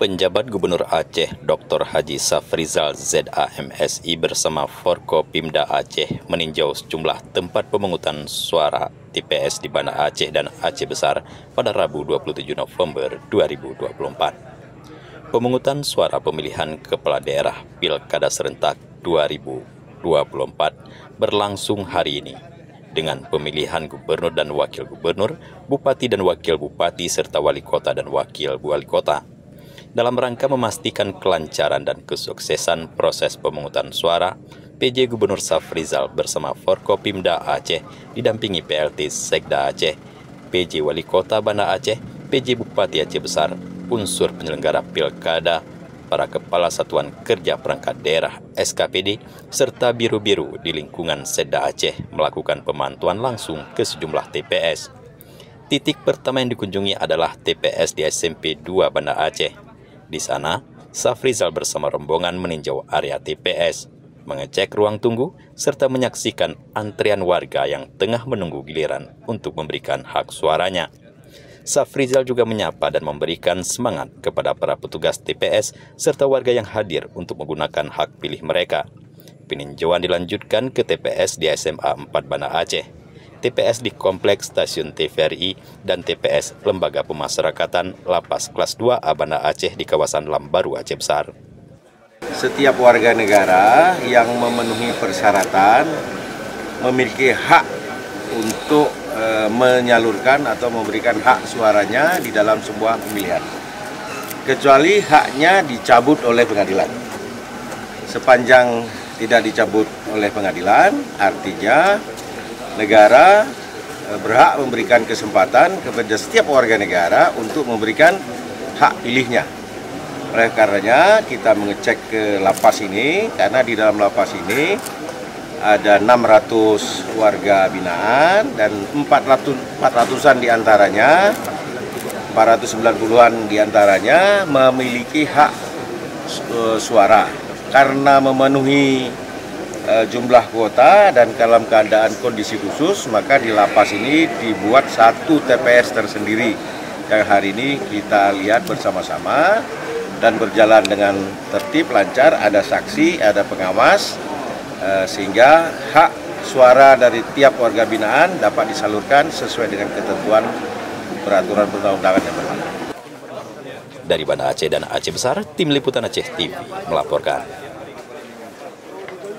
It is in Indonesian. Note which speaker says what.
Speaker 1: Penjabat Gubernur Aceh Dr. Haji Safrizal ZAMSI bersama Forkopimda Aceh meninjau sejumlah tempat pemungutan suara TPS di Banda Aceh dan Aceh Besar pada Rabu 27 November 2024. Pemungutan suara pemilihan kepala daerah Pilkada Serentak 2024 berlangsung hari ini dengan pemilihan gubernur dan wakil gubernur, bupati dan wakil bupati, serta wali kota dan wakil wali kota. Dalam rangka memastikan kelancaran dan kesuksesan proses pemungutan suara, PJ Gubernur Safrizal bersama Forkopimda Aceh didampingi PLT Sekda Aceh, PJ Wali Kota Banda Aceh, PJ Bupati Aceh Besar, unsur penyelenggara pilkada, para kepala satuan kerja perangkat daerah SKPD, serta biru-biru di lingkungan Sekda Aceh melakukan pemantauan langsung ke sejumlah TPS. Titik pertama yang dikunjungi adalah TPS di SMP 2 Banda Aceh. Di sana, Safrizal bersama rombongan meninjau area TPS, mengecek ruang tunggu, serta menyaksikan antrian warga yang tengah menunggu giliran untuk memberikan hak suaranya. Safrizal juga menyapa dan memberikan semangat kepada para petugas TPS serta warga yang hadir untuk menggunakan hak pilih mereka. Peninjauan dilanjutkan ke TPS di SMA 4 Banda Aceh, TPS di Kompleks Stasiun TVRI, dan TPS Lembaga Pemasyarakatan Lapas Kelas 2A Banda Aceh di kawasan Lambaru Aceh Besar.
Speaker 2: Setiap warga negara yang memenuhi persyaratan memiliki hak untuk menyalurkan atau memberikan hak suaranya di dalam sebuah pemilihan, kecuali haknya dicabut oleh pengadilan. Sepanjang tidak dicabut oleh pengadilan, artinya negara berhak memberikan kesempatan kepada setiap warga negara untuk memberikan hak pilihnya. Oleh karenanya kita mengecek ke lapas ini, karena di dalam lapas ini ada 600 warga binaan dan 400-an diantaranya, 490-an diantaranya memiliki hak suara. Karena memenuhi jumlah kuota dan dalam keadaan kondisi khusus, maka di lapas ini dibuat satu TPS tersendiri yang hari ini kita lihat bersama-sama dan berjalan dengan tertib, lancar, ada saksi, ada pengawas, sehingga hak suara dari tiap warga binaan dapat disalurkan sesuai dengan ketentuan peraturan perundang-undangan yang berlaku.
Speaker 1: Dari Banda Aceh dan Aceh Besar, Tim Liputan Aceh TV melaporkan.